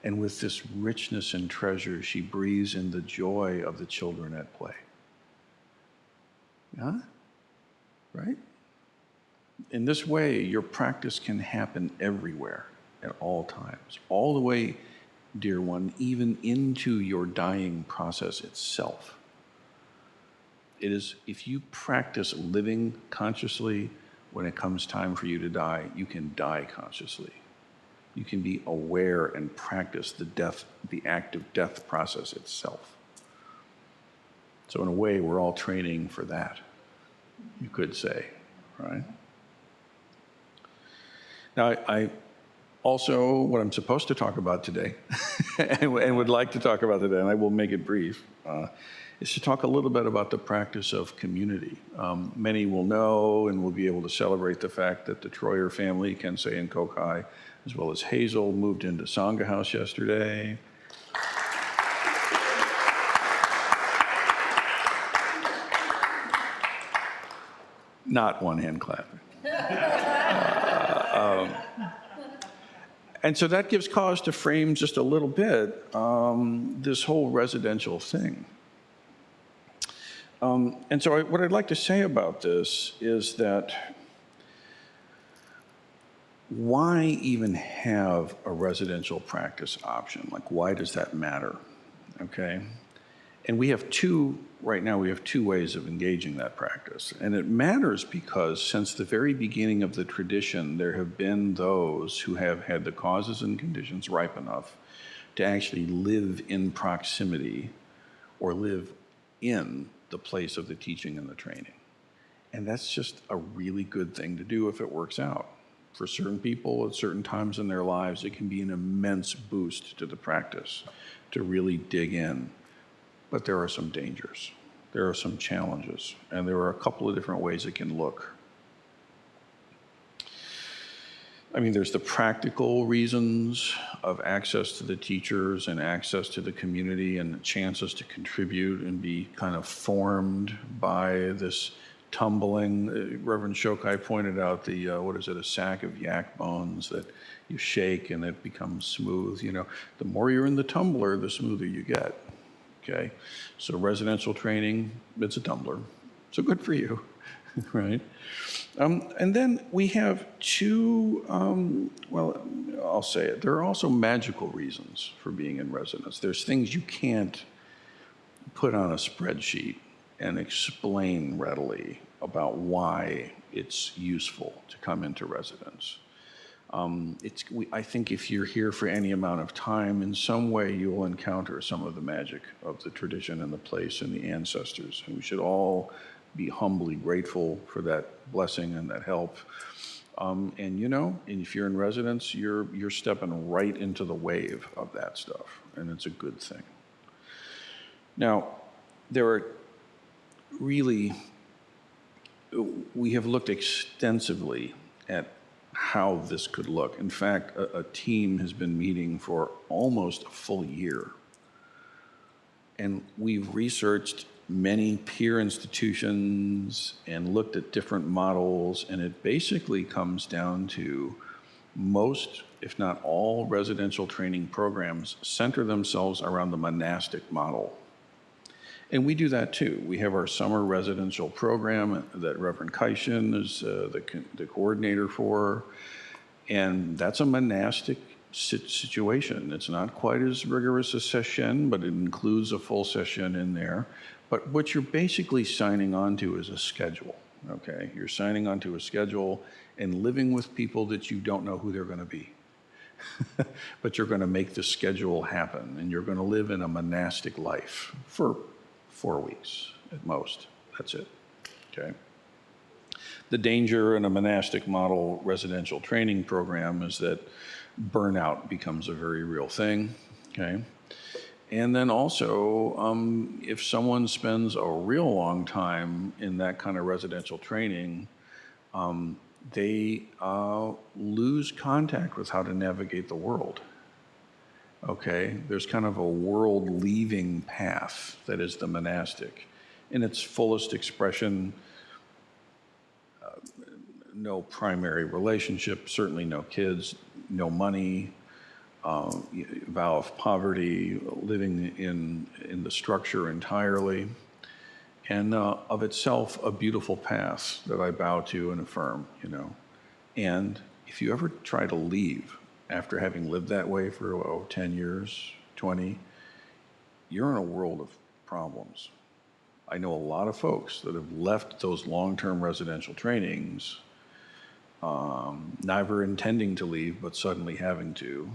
And with this richness and treasure, she breathes in the joy of the children at play. Yeah? Right? In this way, your practice can happen everywhere, at all times, all the way, dear one, even into your dying process itself. It is, if you practice living consciously, when it comes time for you to die, you can die consciously. You can be aware and practice the active death process itself. So in a way, we're all training for that, you could say, right? Now, I also, what I'm supposed to talk about today, and would like to talk about today, and I will make it brief, is to talk a little bit about the practice of community. Many will know and will be able to celebrate the fact that the Troyer family, Kensei and Kokai, as well as Hazel, moved into Sangha House yesterday. Not one hand clapping. And so that gives cause to frame just a little bit this whole residential thing. And so what I'd like to say about this is that why even have a residential practice option? Like, why does that matter? Okay? And right now we have two ways of engaging that practice. And it matters because since the very beginning of the tradition, there have been those who have had the causes and conditions ripe enough to actually live in proximity or live in the place of the teaching and the training. And that's just a really good thing to do if it works out. For certain people at certain times in their lives, it can be an immense boost to the practice to really dig in. But there are some dangers, there are some challenges, and there are a couple of different ways it can look. I mean, there's the practical reasons of access to the teachers and access to the community and chances to contribute and be kind of formed by this tumbling. Reverend Shokai pointed out a sack of yak bones that you shake and it becomes smooth. You know, the more you're in the tumbler, the smoother you get. Okay, so residential training, it's a tumbler, so good for you, right? And then we have two, I'll say it, there are also magical reasons for being in residence. There's things you can't put on a spreadsheet and explain readily about why it's useful to come into residence. I think if you're here for any amount of time, in some way you will encounter some of the magic of the tradition and the place and the ancestors. And we should all be humbly grateful for that blessing and that help. And if you're in residence, you're stepping right into the wave of that stuff, and it's a good thing. Now, we have looked extensively at how this could look. In fact, a team has been meeting for almost a full year. And we've researched many peer institutions and looked at different models, and it basically comes down to most, if not all, residential training programs center themselves around the monastic model. And we do that too. We have our summer residential program that Reverend Kaishin is the coordinator for, and that's a monastic situation. It's not quite as rigorous as session, but it includes a full session in there. But what you're basically signing on to is a schedule, okay? You're signing on to a schedule and living with people that you don't know who they're going to be. But you're going to make the schedule happen, and you're going to live in a monastic life for 4 weeks at most. That's it, okay? The danger in a monastic model residential training program is that burnout becomes a very real thing, okay? And then also, if someone spends a real long time in that kind of residential training, they lose contact with how to navigate the world. Okay, there's kind of a world-leaving path that is the monastic. In its fullest expression, no primary relationship, certainly no kids, no money, vow of poverty, living in the structure entirely, and of itself a beautiful path that I bow to and affirm, And if you ever try to leave after having lived that way for 10 years, 20, you're in a world of problems. I know a lot of folks that have left those long-term residential trainings, never intending to leave, but suddenly having to,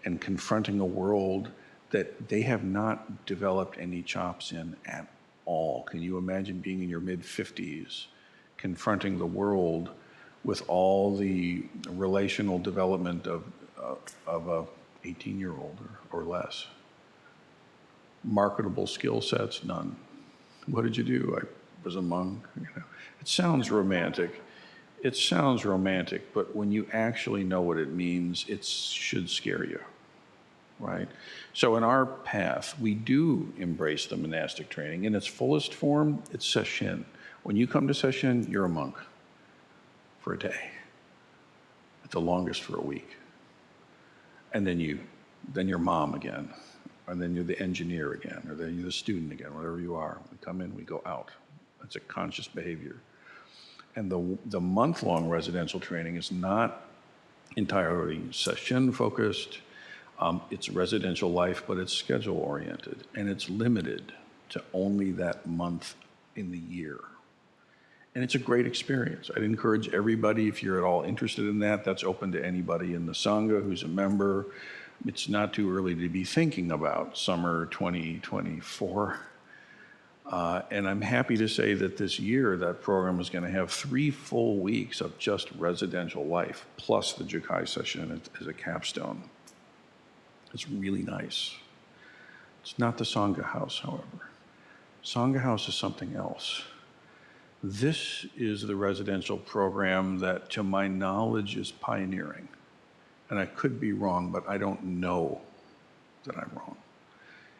and confronting a world that they have not developed any chops in at all. Can you imagine being in your mid-50s, confronting the world with all the relational development of a 18-year-old or less? Marketable skill sets, none. What did you do? I was a monk. You know, it sounds romantic. It sounds romantic, but when you actually know what it means, it should scare you, right? So in our path, we do embrace the monastic training. In its fullest form, it's sesshin. When you come to sesshin, you're a monk for a day, at the longest for a week. And then you're mom again, and then you're the engineer again, or then you're the student again, whatever you are. We come in, we go out. That's a conscious behavior. And the month-long residential training is not entirely sesshin-focused. It's residential life, but it's schedule-oriented, and it's limited to only that month in the year. And it's a great experience. I'd encourage everybody, if you're at all interested in that, that's open to anybody in the Sangha who's a member. It's not too early to be thinking about summer 2024. And I'm happy to say that this year, that program is going to have 3 full weeks of just residential life, plus the Jukai session as a capstone. It's really nice. It's not the Sangha house, however. Sangha house is something else. This is the residential program that, to my knowledge, is pioneering. And I could be wrong, but I don't know that I'm wrong.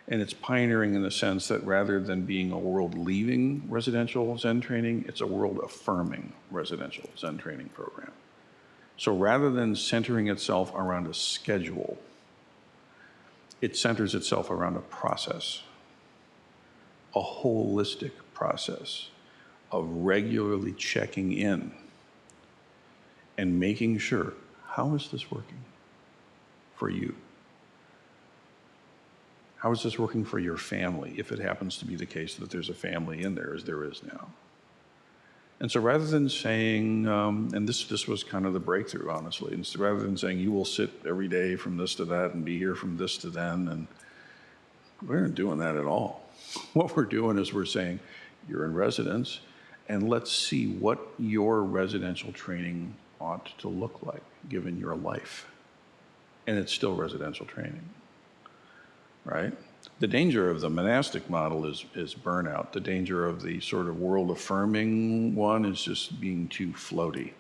And it's pioneering in the sense that rather than being a world-leaving residential Zen training, it's a world-affirming residential Zen training program. So rather than centering itself around a schedule, it centers itself around a process, a holistic process of regularly checking in and making sure, how is this working for you? How is this working for your family, if it happens to be the case that there's a family in there, as there is now? And so rather than saying, and this was kind of the breakthrough, honestly, and so rather than saying you will sit every day from this to that and be here from this to then, and we're not doing that at all. What we're doing is we're saying, you're in residence, and let's see what your residential training ought to look like, given your life. And it's still residential training, right? The danger of the monastic model is burnout. The danger of the sort of world-affirming one is just being too floaty,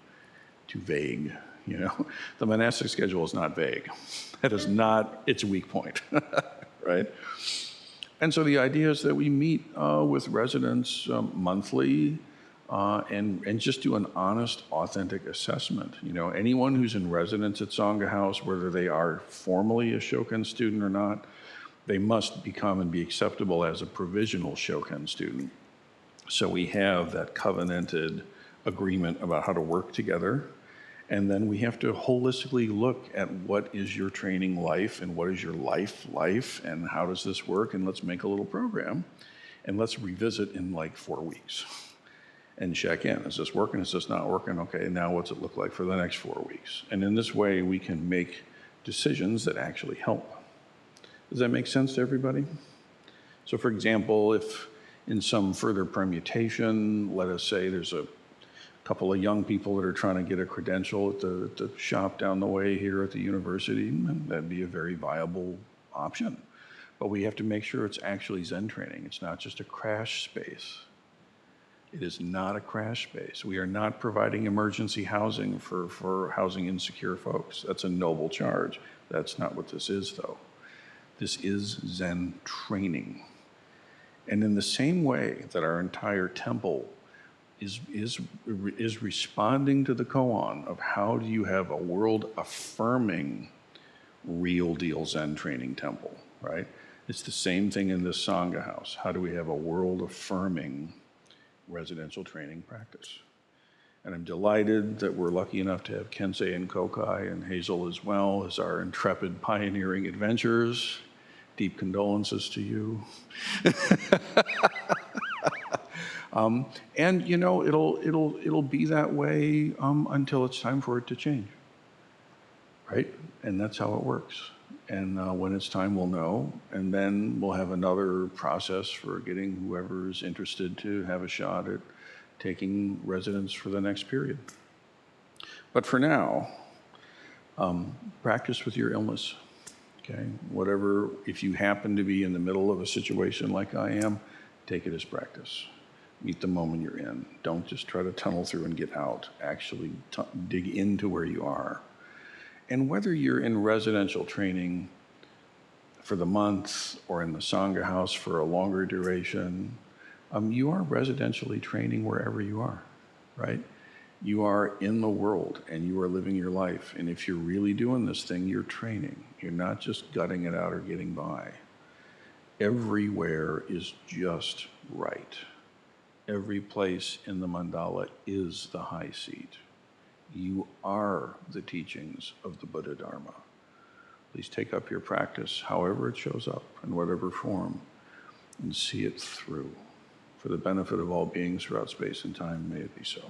too vague, you know? The monastic schedule is not vague. That is not its weak point, right? And so the idea is that we meet with residents monthly and just do an honest, authentic assessment. You know, anyone who's in residence at Sangha House, whether they are formally a Shoken student or not, they must become and be acceptable as a provisional Shoken student. So we have that covenanted agreement about how to work together. And then we have to holistically look at what is your training life and what is your life and how does this work, and let's make a little program and let's revisit in like 4 weeks and check in. Is this working? Is this not working? Okay, now what's it look like for the next 4 weeks? And in this way, we can make decisions that actually help. Does that make sense to everybody? So for example, if in some further permutation, let us say there's a couple of young people that are trying to get a credential at the shop down the way here at the university, that'd be a very viable option. But we have to make sure it's actually Zen training. It's not just a crash space. It is not a crash space. We are not providing emergency housing for housing insecure folks. That's a noble charge. That's not what this is, though. This is Zen training. And in the same way that our entire temple is responding to the koan of how do you have a world-affirming, real-deal Zen training temple, right? It's the same thing in this Sangha house. How do we have a world-affirming residential training practice? And I'm delighted that we're lucky enough to have Kensei and Kokai and Hazel as well as our intrepid pioneering adventurers. Deep condolences to you. And you know, it'll be that way until it's time for it to change, right? And that's how it works. And when it's time, we'll know, and then we'll have another process for getting whoever's interested to have a shot at taking residence for the next period. But for now, practice with your illness. Okay, whatever, if you happen to be in the middle of a situation like I am, take it as practice. Meet the moment you're in. Don't just try to tunnel through and get out. Actually dig into where you are. And whether you're in residential training for the month or in the Sangha house for a longer duration, you are residentially training wherever you are, right? You are in the world and you are living your life. And if you're really doing this thing, you're training. You're not just gutting it out or getting by. Everywhere is just right. Every place in the mandala is the high seat. You are the teachings of the Buddha Dharma. Please take up your practice, however it shows up, in whatever form, and see it through. For the benefit of all beings throughout space and time, may it be so.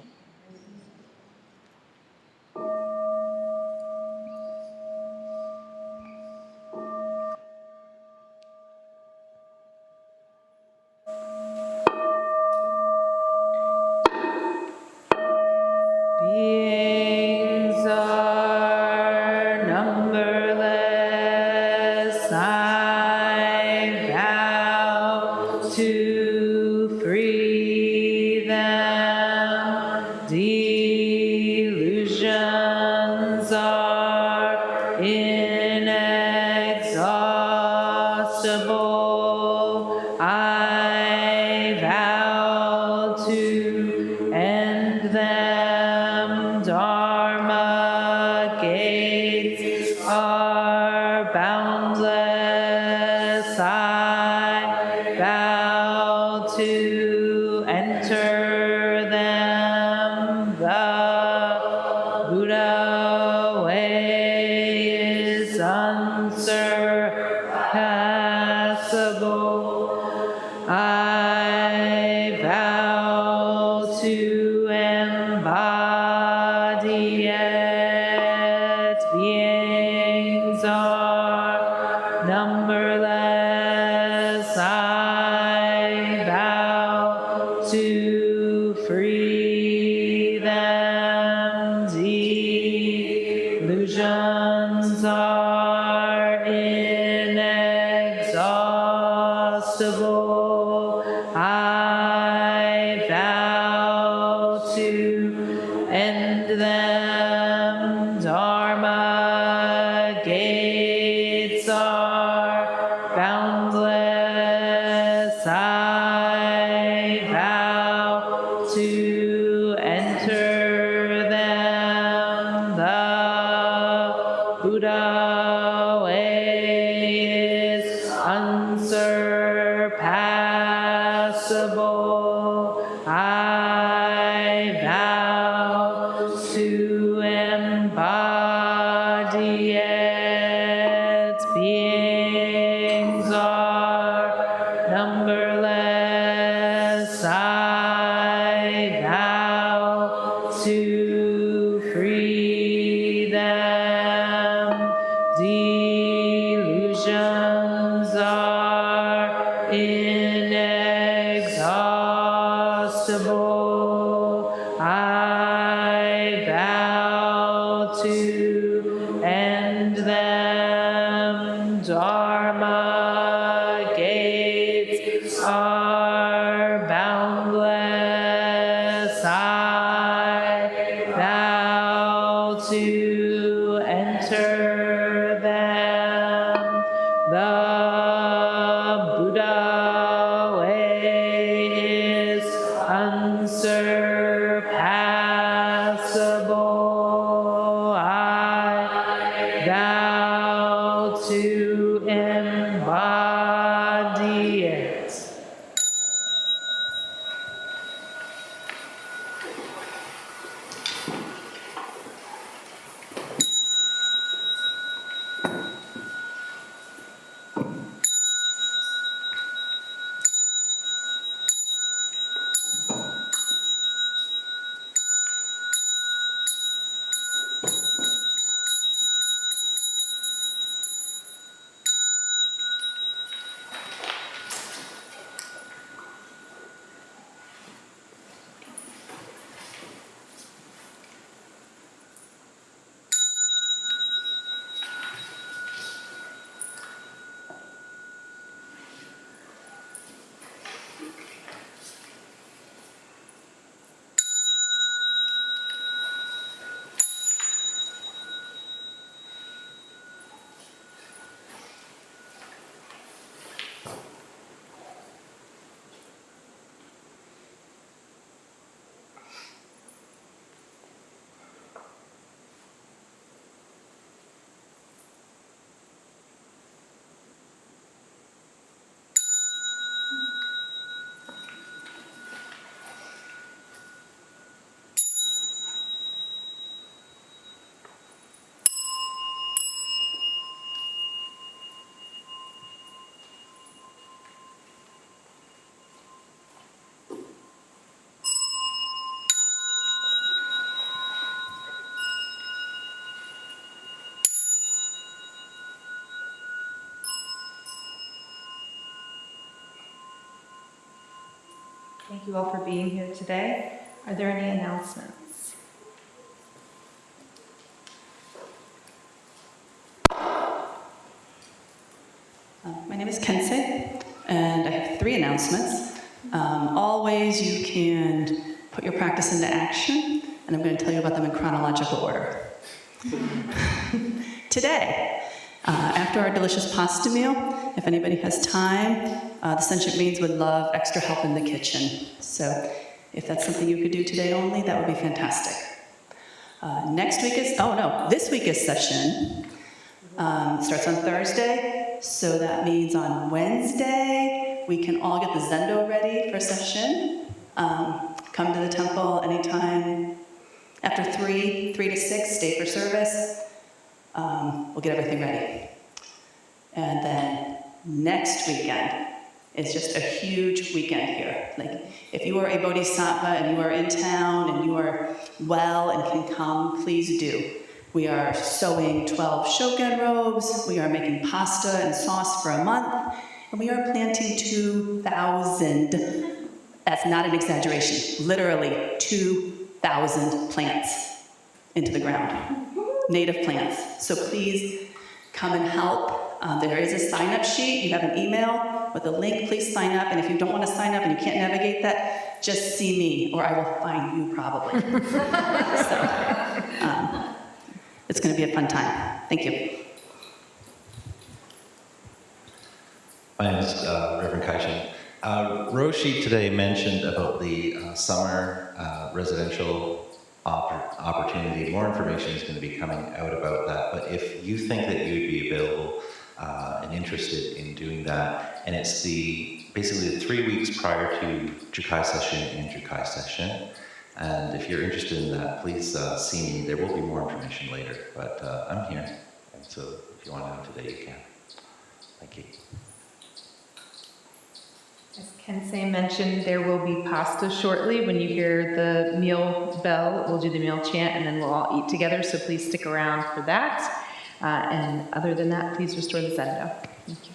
Beings are numberless. I vow to free them. Delusions are inexhaustible. I vow to end them. Dharma gates are boundless. I vow to enter them. The Buddha way is unsurpassable. I vow to embody it. Beings are numberless. I vow to free them. Delusions are inexhaustible. I vow to end them. Dharma gates are boundless. I vow to enter them. The Buddha way is unsurpassable. I vow to embody it. Beings are numberless. I vow to free them. Delusions are inexhaustible. I vow to end them. Dharma gates are boundless. I vow to enter them. The Buddha way is unsurpassable. I vow to embody it. Thank you all for being here today. Are there any announcements? My name is Kensei, and I have 3 announcements. Always you can put your practice into action, and I'm going to tell you about them in chronological order. Today, after our delicious pasta meal, if anybody has time, the sentient beings would love extra help in the kitchen. So if that's something you could do today only, that would be fantastic. This week is session. Starts on Thursday. So that means on Wednesday, we can all get the Zendo ready for session. Come to the temple anytime after 3 to 6, stay for service. We'll get everything ready. And then next weekend is just a huge weekend here. Like, if you are a bodhisattva and you are in town and you are well and can come, please do. We are sewing 12 shogun robes, we are making pasta and sauce for a month, and we are planting 2,000, that's not an exaggeration, literally 2,000 plants into the ground, native plants. So please come and help. There is a sign-up sheet, you have an email with a link, please sign up, and if you don't want to sign up and you can't navigate that, just see me, or I will find you probably. It's going to be a fun time. Thank you. My name is Reverend Kaishin. Roshi today mentioned about the summer residential opportunity. More information is going to be coming out about that. But if you think that you would be available and interested in doing that, and it's basically the 3 weeks prior to Jukai session and Jukai session. And if you're interested in that, please see me. There will be more information later, but I'm here. And so if you want to know today, you can. Thank you. As Kensei mentioned, there will be pasta shortly. When you hear the meal bell, we'll do the meal chant, and then we'll all eat together, so please stick around for that. And other than that, please restore the Zendo. Thank you.